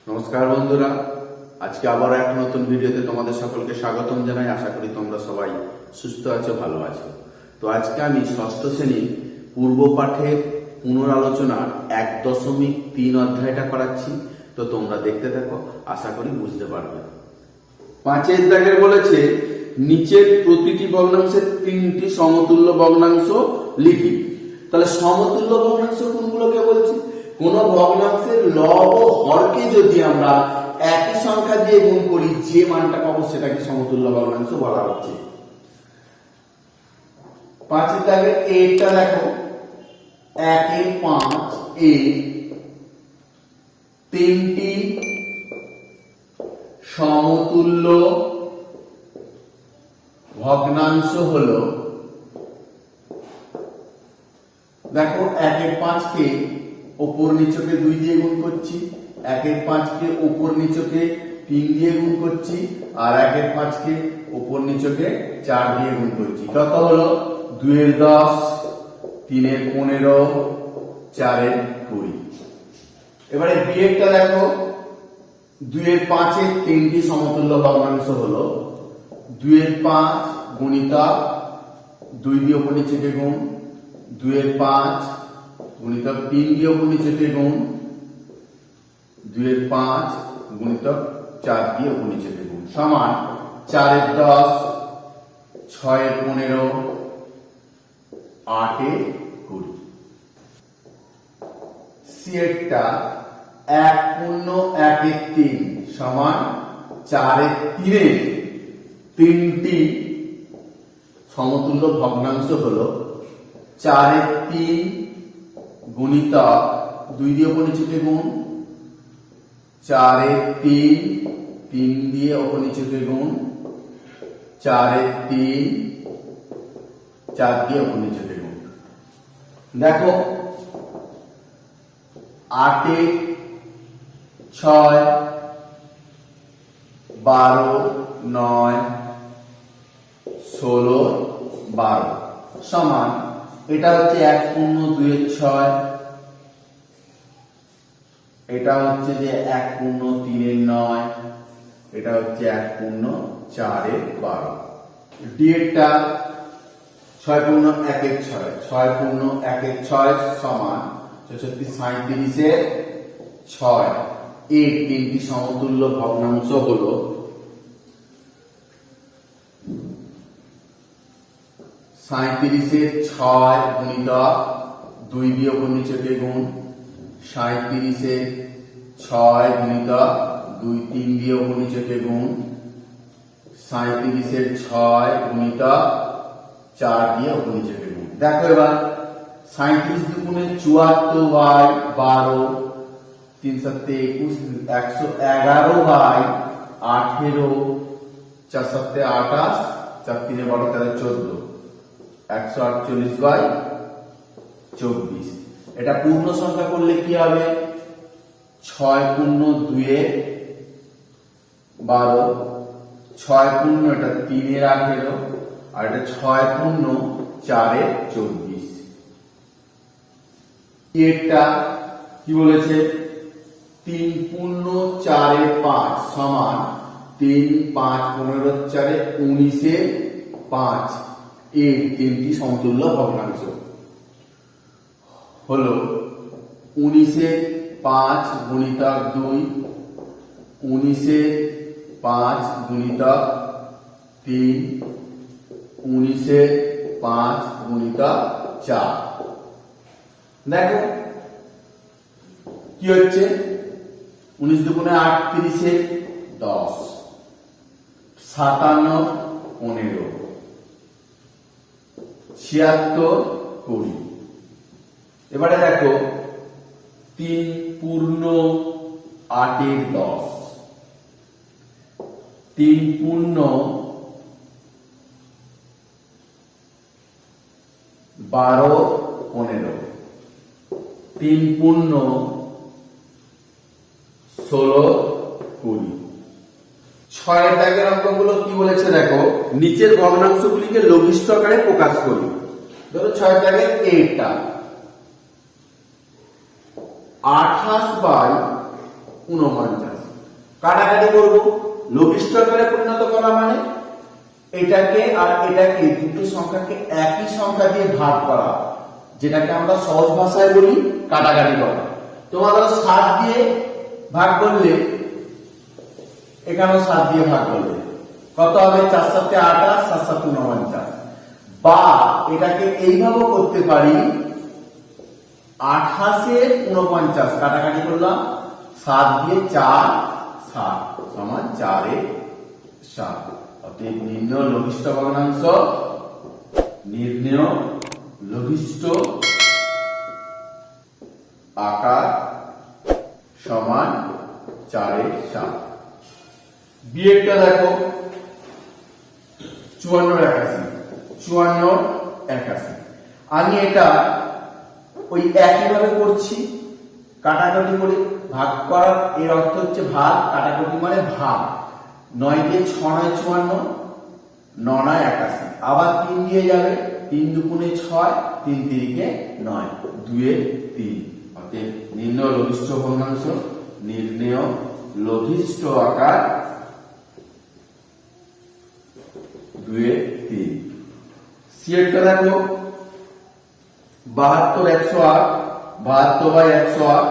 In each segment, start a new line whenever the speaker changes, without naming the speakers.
নমস্কার বন্ধুরা, আজকে আবার এক নতুন ভিডিওতে তোমাদের সকলকে স্বাগতম জানাই। আশা করি তোমরা সবাই সুস্থ আছো, ভালো আছো। তো আজকে আমি ষষ্ঠ শ্রেণীর পূর্ব পাঠের পুনরালোচনা 1.3 অধ্যায়টা করাচ্ছি। তো তোমরা দেখতে থাকো, আশা করি বুঝতে পারবে। 5 দাগের বলেছে নিচের প্রতিটি ভগ্নাংশের 3টি সমতুল্য ভগ্নাংশ লিখি। তাহলে সমতুল্য ভগ্নাংশ কোনগুলোকে বলছি? কোন ভগ্নাংশের লব ও হরকে যদি আমরা একই সংখ্যা দিয়ে গুণ করি, যে মানটা পাবো সেটাকে সমতুল্য ভগ্নাংশ বলা হচ্ছে। 5 দাগের এটা দেখো, 1 এর 5 এর 3টি সমতুল্য ভগ্নাংশ হলো, দেখো 1 এর 5 কে উপর নিচকে 2 দিয়ে গুণ করছি, 1 এর 5 কে উপর নিচকে 3 দিয়ে গুণ করছি, আর 1 এর 5 কে উপর নিচকে 4 দিয়ে গুণ করছি। কত হলো? 2 এর 10, 3 এর 15, 4 এর 20। এবারে বিয়েরটা দেখো, 2 এর 5 এর 3টি সমতুল্য ভগ্নাংশ হলো 2 এর 5 গুণিতক 2 দিয়ে উপর নিচকে গুণ, 2 এর 5 গুণিতক 3 দিয়ে উপর নিচকে গুণ, 2 এর 5 গুণিতক 4 দিয়ে উপর নিচকে গুণ, সমান 4 এর 10, 6 এর 15, 8 এর 20। সিয়েরটা 1 পূর্ণ 1 এর 3 সমান 4 এর 3 এর 3টি সমতুল্য ভগ্নাংশ হলো 4 এর 3 গুণিতক 2 দিয়ে উপর নিচকে গুণ, 4 এর 3 3 দিয়ে উপর নিচকে গুণ, 4 এর 3 4 দিয়ে উপর নিচকে গুণ। দেখো 8 এর 6, 12, 9, 16, 12 সমান, এটা হচ্ছে 1 পূর্ণ 2 এর 6, এটা হচ্ছে যে 1 পূর্ণ 3 এর 9, এটা হচ্ছে 1 পূর্ণ 4 এর 12। ডিএরটা 6 পূর্ণ 1 এর 6, 6 পূর্ণ 1 এর 6 সমান 37 এর 6 এর 3টি সমতুল্য ভগ্নাংশ হলো 37 এর 6 গুণিতক 2 দিয়ে উপর নিচকে গুণ, 37 এর 6 গুণিতক 2 3 দিয়ে উপর নিচকে গুণ, 37 এর 6 গুণিতক 4 দিয়ে উপর নিচকে গুণ। দেখো এবার 37 দুগুণে 74 বাই 12, 3 7 21, 111 বাই 18, 4 7 28, 4 3 12 13 14, 148 বাই 24। এটা পূর্ণ সংখ্যা করলে কি হবে? 6 পূর্ণ 2 এর 12, 6 পূর্ণ এটা 3 এর 18, আর এটা 6 পূর্ণ 4 এর 24। এটা কি বলেছে? 3 পূর্ণ 4 এর 5 সমান 3 5 15 4 এর 19 এর 5 এর 3টি সমতুল্য ভগ্নাংশ হলো 19 এর 5 গুণিতক 2, 19 এর 5 গুণিতক 3, 19 এর 5 গুণিতক 4। দেখো কি হচ্ছে? 19 দুগুণে 38 এর 10, 57 15, 76 20। এবারে দেখো 3 পূর্ণ 8 এর 10, 3 পূর্ণ 12 15, 3 পূর্ণ 16 20। 6 দাগের অঙ্কগুলো কি বলেছে দেখো, নিচের ভগ্নাংশগুলিকে লঘিষ্ঠ আকারে প্রকাশ করি। ধরো 6 দাগের এটা 28 বাই 49। কাটাকাটি করব, লঘিষ্ঠ আকারে পরিণত করা মানে এটাকে আর এটাকে দুটো সংখ্যাকে একই সংখ্যা দিয়ে ভাগ করা, যেটাকে আমরা সহজ ভাষায় বলি কাটাকাটি করা। তোমরা ধরো 7 দিয়ে ভাগ করলে, এখানেও 7 দিয়ে ভাগ করলে কত হবে? 4 7 28, 7 7 49। বা এটাকে এইভাবে করতে পারি 28 এর 49, কাটাকাটি করলাম 7 দিয়ে 4 7 সমান 4 এর 7। অতএব নির্ণয় লঘিষ্ঠ ভগ্নাংশ, নির্ণয় লঘিষ্ঠ আকার সমান 4 এর 7। বিয়েরটা দেখো 54 81, 54 81। আমি এটা ওই একইভাবে করছি, কাটাকাটি করে ভাগ করার এর অর্থ হচ্ছে ভাগ, কাটাকাটি মানে ভাগ। 9 দিয়ে 6 9 54, 9 9 81। আবার 3 দিয়ে যাবে, 3 দুগুণে 6, 3 তিরিকে 9, 2 এর 3। অতএব নির্ণয় লঘিষ্ঠ ভগ্নাংশ, নির্ণয় লঘিষ্ঠ আকার 2 এর 3। সিয়েরটা দেখো 72 108, 72 বাই 108,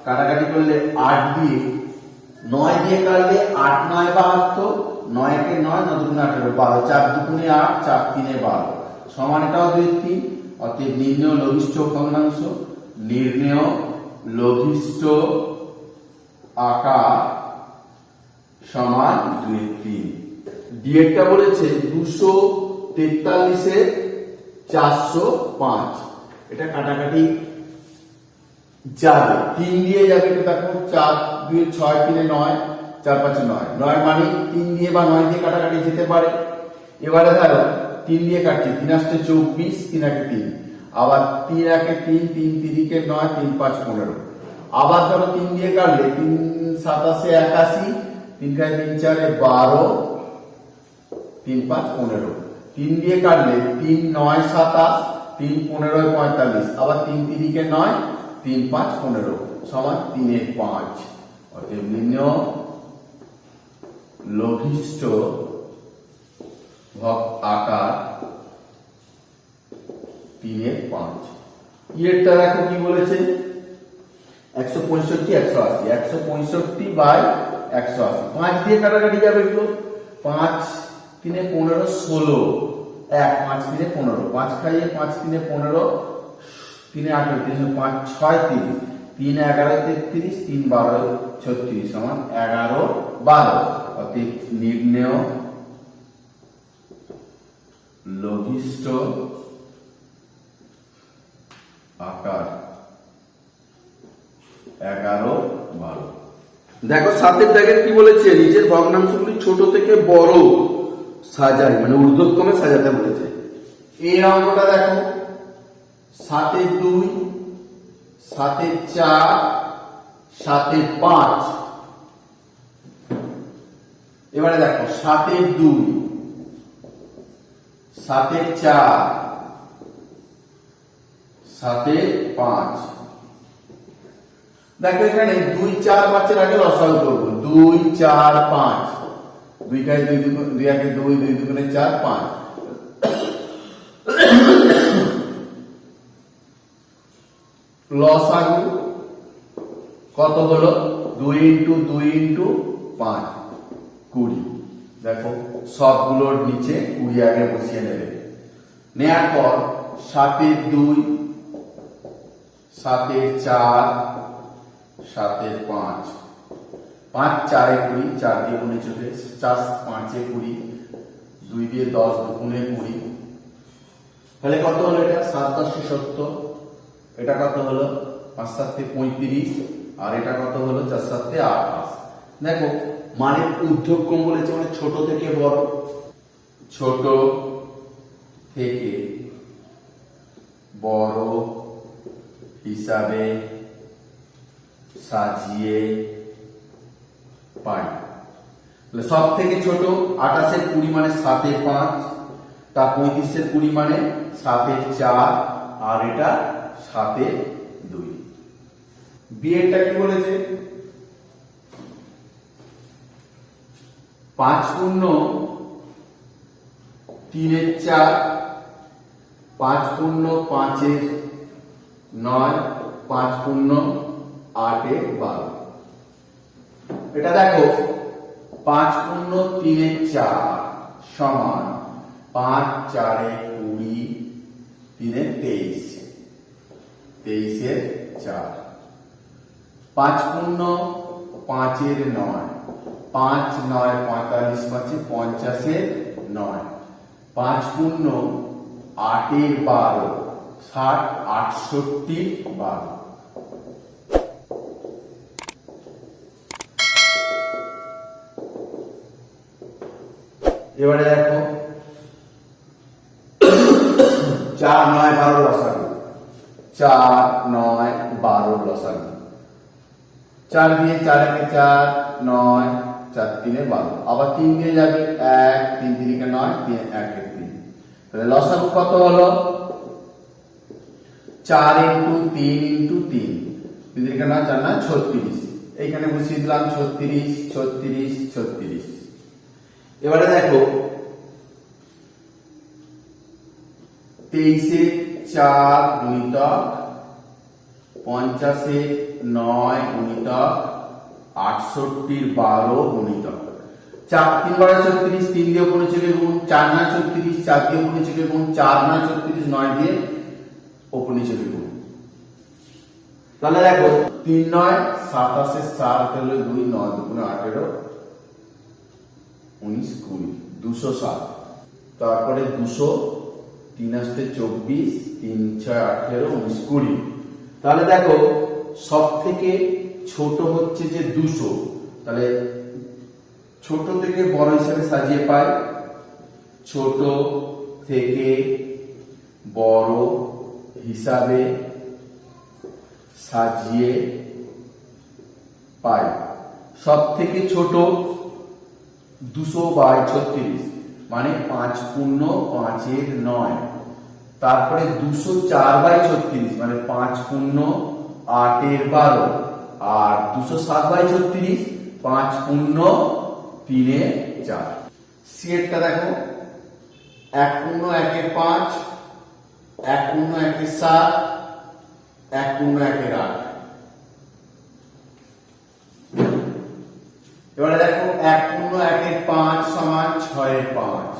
কাটাকাটি করলে 8 দিয়ে 9 দিয়ে কাটলে 8 9 72, 9 কে 9, 9 দুগুণে 18, 12, 4 দুগুণে 8, 4 3 12 সমান এটাও 2 3। অতএব নির্ণয় লঘিষ্ঠ ভগ্নাংশ, নির্ণয় লঘিষ্ঠ আকার সমান 2 3। ডিএটা বলেছে 243 এর 405, এটা কাটাকাটি যাবে, 3 দিয়ে যাবে, এটা দেখো 4 2 6 3 9, 4 5 9, 9 মানে 3 দিয়ে বা 9 দিয়ে কাটাকাটি যেতে পারে। এবারে ধরো 3 দিয়ে কাটছি, 3 আসতে 24, 3 একে 3, আবার 3 একে 3, 3 তিরিকে 9, 3 5 15। আবার ধরো 3 দিয়ে কাটলে 3 7 81, 3 × 3 4 12, 3 5 15। 3 দিয়ে কাটলে 3 9 27, 3 15 45, আবার 3 তিরিকে 9, 3 5 15 সমান 3 এর 5। অতএব নির্ণয় লঘিষ্ঠ আকার 3 এর 5। ইয়েরটা দেখো কি বলেছে? 165 180, 165 বাই 180। 5 দিয়ে কাটাকাটি যাবে একটু, 5 3 15 16, 1 5 3 15, 5 খাইয়ে 5 3 15, 3 18, 3 5 6 30, 3 11 33, 3 12 36 সমান 11 12। অতএব নির্ণয় লঘিষ্ঠ আকার 11 12। দেখো 7 দাগের কি বলেছে? নিচের ভগ্নাংশগুলি ছোট থেকে বড় সাজাই, মানে ঊর্ধ্বক্রমে সাজাতে বলেছে। এই অঙ্কটা দেখো 7 এর 2, 7 এর 4, 7 এর 5। এবারে দেখো 7 এর 2, 7 এর 4, 7 এর 5। দেখো এখানে 2 4 5 এর আগে লসাগু করব। 2 4 5, 2 × 2 2 একে 2, 2 দুগুণে 4 5। লসাগু কত হলো? 2 × 2 × 5 20। দেখো সবগুলোর নিচে 20 আগে বসিয়ে নেবে। নেয়ার পর 7 এর 2, 7 এর 4, 7 এর 5, 5 4 এ 20, 4 দিয়ে গুণে চলে, 4 5 এ 20, 2 দিয়ে 10 দুগুণে 20। তাহলে কত হলো? এটা 7 10 70। এটা কত হলো? 5 7 35, আর এটা কত হলো? 4 7 28। দেখো মানে ঊর্ধ্বক্রম বলেছে, মানে ছোট থেকে বড়, ছোট থেকে বড় হিসাবে সাজিয়ে পাই। সব থেকে ছোট 28 এর 20 মানে 7 এর 5, তা 35 এর 20 মানে 7 এর 4, আর এটা 7 এর 2। বিয়েরটা কি বলেছে? 5 পূর্ণ 3 4, 5 পূর্ণ 5 9, 5 পূর্ণ 8 12। এটা দেখো 5 পূর্ণ 3 4 সমান 5 4 20, 3 23, 23 4। 5 পূর্ণ 5 9, 5 9 45, 50 9। 5 পূর্ণ 8 12, 60 68 12। এবারে দেখো 4 9 12 লসাগু, 4 9 12 লসাগু। 4 দিয়ে 4 একে 4 9, 4 3 12। আবার 3 দিয়ে যাবে 1 3 3 কে 9, 3 1 কে 3। তাহলে লসাগু কত হলো? 4 × 3 × 3, 3 3 কে 9, 4 9 36। এইখানে বসিয়ে দিলাম 36 36 36। এবারে দেখো 23 4 গুণিতক 50 9 গুণিতক 68 12 গুণিতক 4 3 বারে 36, 3 দিয়ে উপরে চলে গুণ, 4 9 36, 4 দিয়ে উপরে চলে গুণ, 4 9 36, 9 দিয়ে উপরে চলে গুণ। তাহলে দেখো 3 9 27 7 হলো 2, 9 2 18 19 20, 207। তারপরে 200, 3 8 24, 3 6 18 19 20। তাহলে দেখো সব থেকে ছোট হচ্ছে যে 200। তাহলে ছোট থেকে বড় হিসাবে সাজিয়ে পাই, ছোট থেকে বড় হিসাবে সাজিয়ে পাই। সব থেকে ছোট 200/36, মানে 5 পূর্ণ 5 9। তারপরে 204/36, মানে 5 পূর্ণ 8 12। আর 207/36, 5 পূর্ণ 3 4। সেটটা দেখো 1 পূর্ণ 1 5, 1 পূর্ণ 1 7, 1 পূর্ণ 1 8। এবারে দেখো 1 পূর্ণ 1 5 সমান 6 5,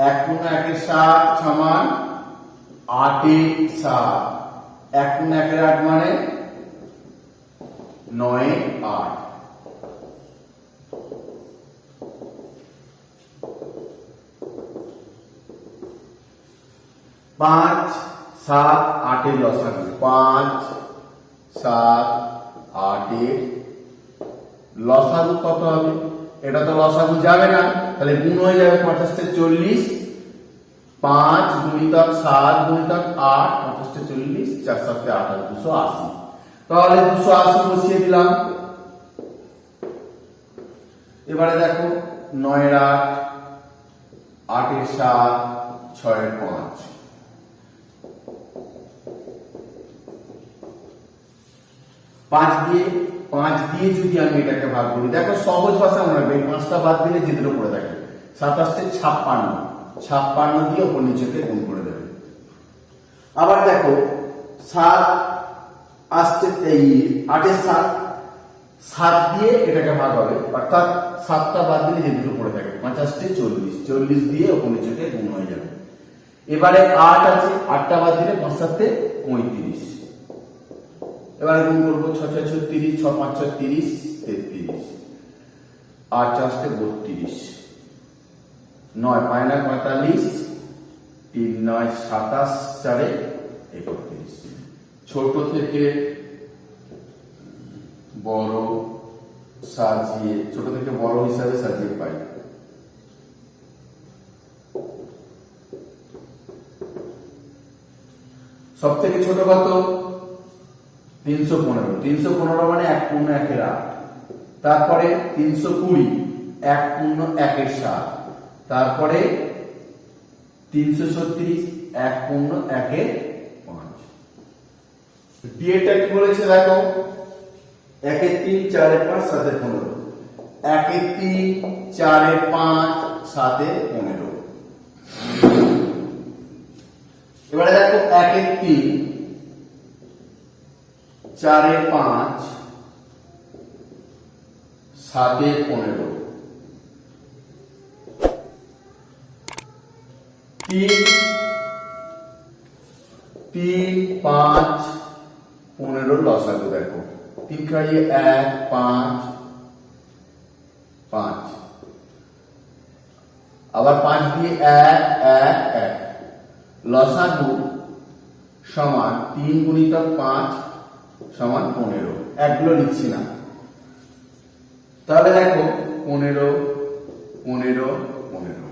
1 পূর্ণ 1 7 সমান 8 7, 1 পূর্ণ 1 8 মানে 9 8। पांच सात आठ लसागु, 5 7 8 লসাগু কত হবে? এটা তো লসাগু যাবে না, তাহলে গুণ হয়ে যাবে 50 তে 40, 5 গুণিতক 7 গুণিতক 8, 50 তে 40, 4 7 তে 8, 280। তাহলে 280 বসিয়ে দিলাম। এবারে দেখো 9 এর 8, 8 এর 7, 6 এর 5। 5 দিয়ে যদি আমি এটাকে ভাগ করি, দেখো সহজ ভাষা মনে রাখবে, এই 5টা বাদ দিলে যেগুলো পড়ে থাকে 27 তে 56, 56 দিয়ে উপর নিচেকে গুণ করে দেবে। আবার দেখো 7 আসছে 8 এর 7, 7 দিয়ে এটাকে ভাগ হবে, অর্থাৎ 7টা বাদ দিলে যেগুলো পড়ে থাকে 50 তে 40, 40 দিয়ে উপর নিচেকে গুণ হয়ে যাবে। এবারে 8 আছে, 8টা বাদ দিলে 5 7 তে 35। এবারে গুণ করবো 6 6 36, 6 5 6 30, 33, 8 4 32, 9 5 9 45, 3 9 27, 4 31। ছোট থেকে বড় সাজিয়ে, ছোট থেকে বড় হিসাবে সাজিয়ে পাই। সব থেকে ছোট কত? 315, 315 মানে 1 পূর্ণ 1 এর 8। তারপরে 320, 1 পূর্ণ 1 এর 7। তারপরে 336, 1 পূর্ণ 1 এর 5। ডিএটা কি বলেছে দেখো, 1 এর 3, 4 এর 5, 7 এর 15। 1 একে 3, 4 5, 7 15। এবারে দেখো একে 3, 4 5, 7 15। 3, 5, 15 লসাগু দেখো 3 খাইয়ে 1, 5, 5 আবার 5 দিয়ে 1, 1, 1 লসাগু সমান 3 গুণিতক 5 সমান 15। একগুলো লিখছি না, তাহলে দেখো 15, 15, 15।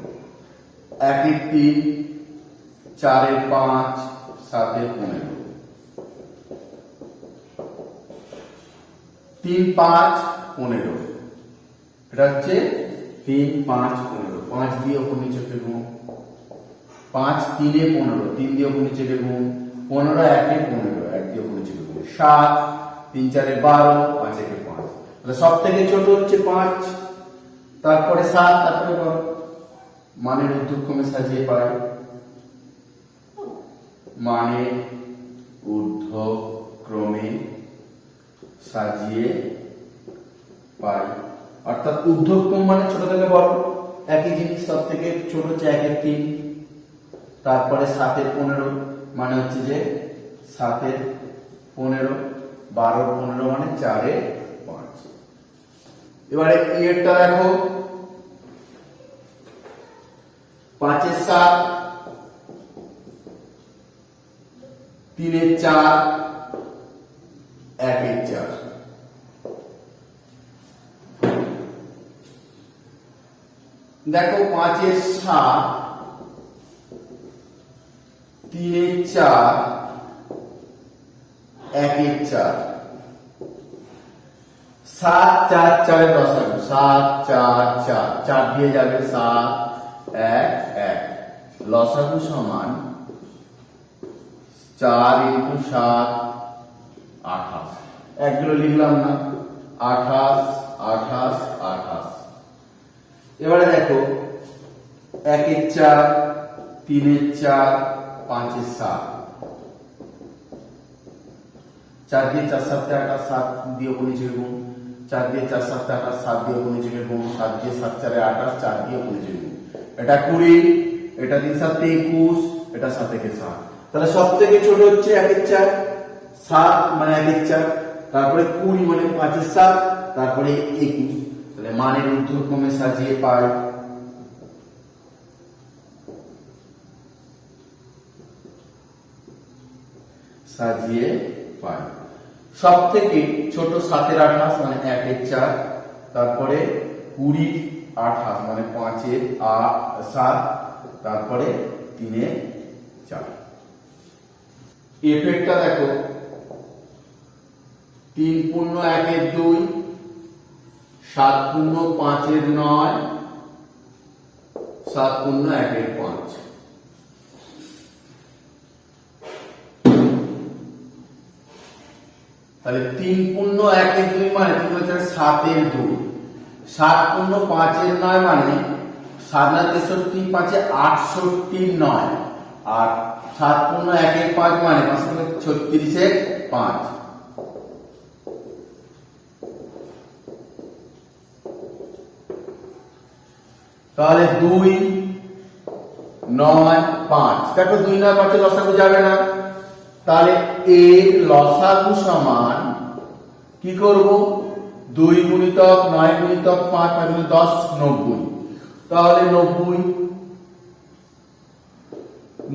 একে 3, 4 5, 7 15। 3, 5, 15। এটা হচ্ছে 3, 5, 15। 5 দিয়ে উপর নিচে গুণ, 5 3 এ 15, 3 দিয়ে উপর নিচে গুণ, 15 1 এ 15, 1 দিয়ে উপর নিচে গুণ, 7 3 4 এ 12, 5 1 এ 5। তাহলে সব থেকে ছোট হচ্ছে 5, তারপরে 7, তারপরে 12। মানের ঊর্ধ্বক্রমে সাজিয়ে পাই, মানের ঊর্ধ্বক্রমে সাজিয়ে পাই, অর্থাৎ ঊর্ধ্বক্রম মানে ছোট থেকে বড়। একই জিনিস, সব থেকে ছোট হচ্ছে 1 এর 3, তারপরে 7 এর 15 মানে হচ্ছে যে 7 এর 15, 12 15 মানে 4 এর 5। এবারে এরটা দেখো 5 এর 7, 3 এর 4, 1 এর 4। দেখো 5 এর 7, 3 এর 4, 1 এর 4। 7 4 4 এর লসাগু 7 4 4, 4 দিয়ে যাবে 7 1 1। লসাগু সমান 4 × 7 28। একগুলো লিখলাম না, 28 28 28। এবারে দেখো 1 এর 4, 3 এর 4, 5 এর 7। 4 দিয়ে 4 7 28, 7 দিয়ে উপর নিচে গুণ, 4 দিয়ে 4 7 28, 7 দিয়ে উপর নিচে গুণ, 7 দিয়ে 7 4 28, 4 দিয়ে উপর নিচে গুণ। এটা 20, এটা 3 7 21, এটা 7 থেকে 7। তাহলে সব থেকে ছোট হচ্ছে 1 এর 4, 7 মানে 1 এর 4, তারপরে 20 মানে 5 এর 7, তারপরে 21। তাহলে মানের ঊর্ধ্বক্রমে সাজিয়ে পাই, সাজিয়ে পাই। সব থেকে ছোট 7 এর 28 মানে 1 এর 4, তারপরে 20 28 মানে 5 এর 7, তারপরে 3 এর 4। এফেক্টটা দেখো 3 পূর্ণ 1 এর 2, 7 পূর্ণ 5 এর 9, 7 পূর্ণ 1 এর 5। তাহলে 3 পূর্ণ 1 এর 2 মানে 7 এর 2, 7 পূর্ণ 5 এর 9 মানে 7 না 63, 5 এ 68 9, আর 7 পূর্ণ 1 এর 5 মানে 36 এর 5। তাহলে 2 9 5। দেখো 2 9 5 এর লসাগু যাবে না, তাহলে এর লসাগু সমান কি করব, 2 গুণিতক 9 গুণিতক 5 মানে 10 90। তাহলে 90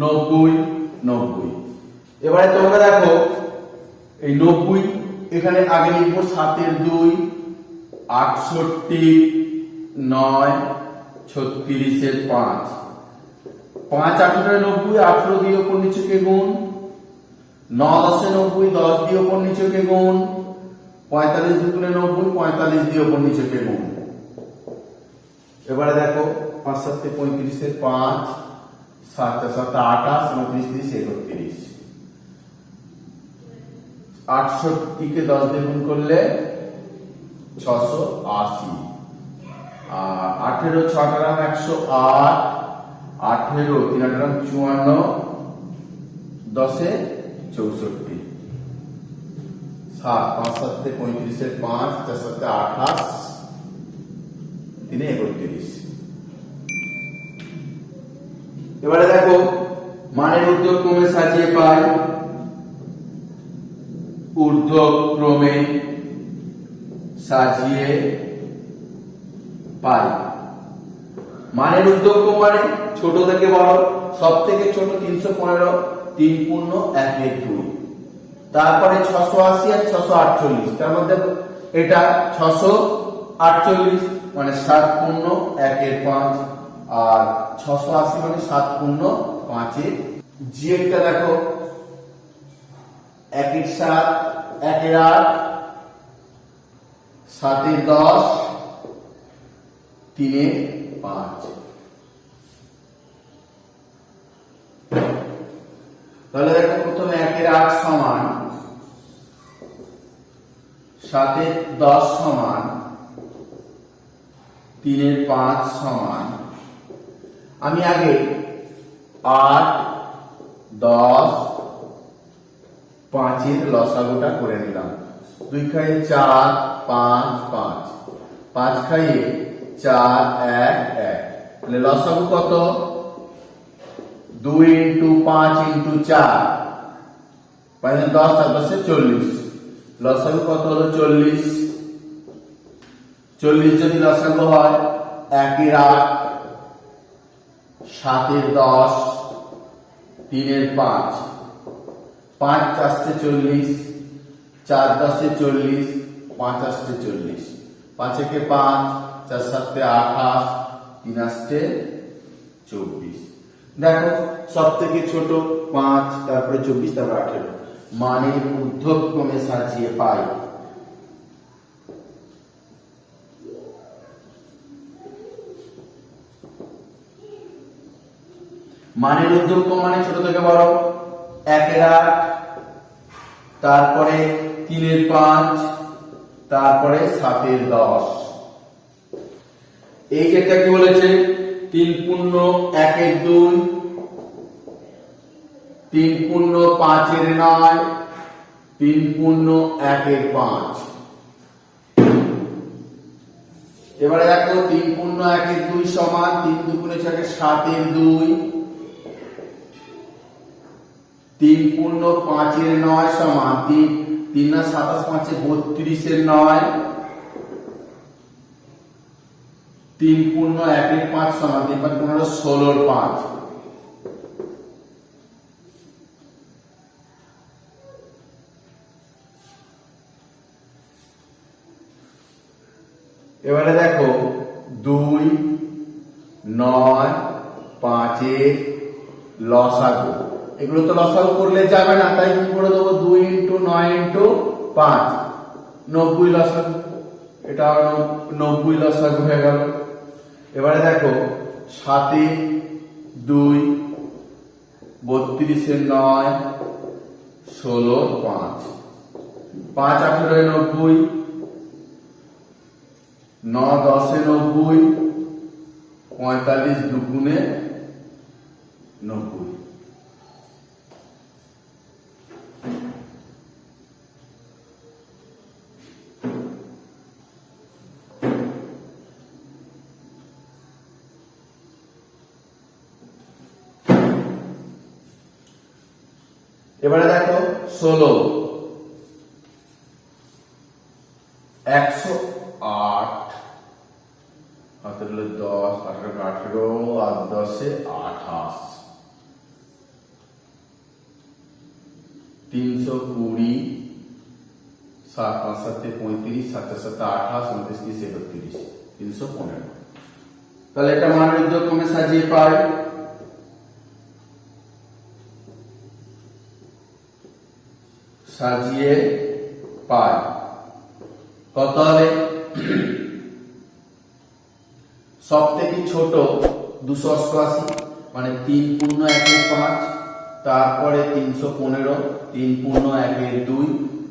90 90। এবারে তোমরা দেখো এই 90 এখানে আগে লিখবো 7 এর 2, 68 9, 36 এর 5। 5 8 এর 90, 18 দিয়ে উপর নিচে গুণ, 9 10 এ 90, 10 দিয়ে উপর নিচে গুণ, 45 দুগুণে 90, 45 দিয়ে উপর নিচে গুণ। এবারে দেখো 5 7 35 এর 5, 7 7 28, 29 30 31। 68 কে 10 দিয়ে গুণ করলে 680। 18 6 8 108, 18 3 8 54, 10 64, 7 5 7 35 5 4 7 28, 3 31। এবারে দেখো মানের ঊর্ধ্বক্রমে সাজিয়ে পাই, ঊর্ধ্বক্রমে সাজিয়ে পাই। মানের ঊর্ধ্বক্রম মানে ছোট থেকে বড়, সব থেকে ছোট 315, 3 পূর্ণ 1 এর 2, তারপরে 680 আর 648, তার মধ্যে এটা 648 মানে 7 পূর্ণ 1 এর 5, আর 680 মানে 7 পূর্ণ 5 এর। জিএটা দেখো 1 এর 7, 1 এর 8, 7 এর 10, 3 এর 5। তাহলে দেখো প্রথমে 1 এর 8 সমান 7 এর 10 সমান 3 এর 5 সমান, আমি আগে 8 10 5 এর লসাগুটা করে নিলাম। 2 খাইয়ে 4 5 5, 5 খাইয়ে 4 1 1, তাহলে লসাগু কত? 2 × 5 × 4, 5 10 আর 10 40, লসাগু কত হলো? 40। 40 যদি লসাগু হয় 1 এর 8, 7 এর 10, 3 এর 5, 5 আসতে 40, 4 10 40, 5 আসতে 40, 5 একে 5, 4 7 28, 3 আসতে 24। দেখো সব থেকে ছোট 5, তারপরে 24, তারপরে 18। মানের ঊর্ধ্বক্রমে সাজিয়ে পাই। মানের ঊর্ধ্বক্রম মানে ছোট থেকে বড়, 1 এর 8, তারপরে 3 এর 5, তারপরে 7 এর 10। এই ক্ষেত্রে কি বলেছে? 3 পূর্ণ 1 এর 2, 3 পূর্ণ 5 এর 9, 3 পূর্ণ 1 এর 5। এবারে দেখো 3 পূর্ণ 1 এর 2 সমান 3 দুগুণে 6 7 এর 2, 3 পূর্ণ 5 এর 9 সমান 3 3 না 27 5 32 এর 9, 3 পূর্ণ 1 এর 5 সমান 3 5 15 16 এর 5। এবারে দেখো 2 9 5 এর লসাগু, এগুলো তো লসাগু করলে যাবে না, তাই কি করে দেবো? 2 × 9 × 5, 90 লসাগু। এটা 90 লসাগু হয়ে গেল। এবারে দেখো 7 এর 2, 32 এর 9, 16 এর 5, 5 18 এর 90, 9 10 এর 90, 45 দুগুণে 90। এবারে দেখো 16, 108, হাতে 10 18 18 আর 10 28, 320, 7 5 7 35, 7 7 28, 29 30 31, 315। তাহলে এটা মানের ঊর্ধ্বক্রমে সাজিয়ে পাই। সাজিয়ে পাই কত হবে? সব থেকে ছোট 288 মানে 3 পূর্ণ 1 এর 5, তারপরে 315, 3 পূর্ণ 1 এর 2,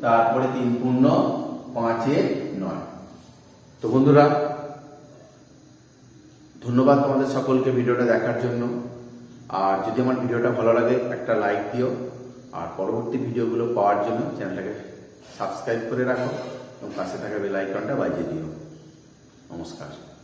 তারপরে 3 পূর্ণ 5 এর 9। তো বন্ধুরা ধন্যবাদ তোমাদের সকলকে ভিডিওটা দেখার জন্য। আর যদি আমার ভিডিওটা ভালো লাগে একটা লাইক দিও, আর পরবর্তী ভিডিওগুলো পাওয়ার জন্য চ্যানেলটাকে সাবস্ক্রাইব করে রাখো এবং পাশে থাকা বেল আইকনটা বাজিয়ে দিও। নমস্কার।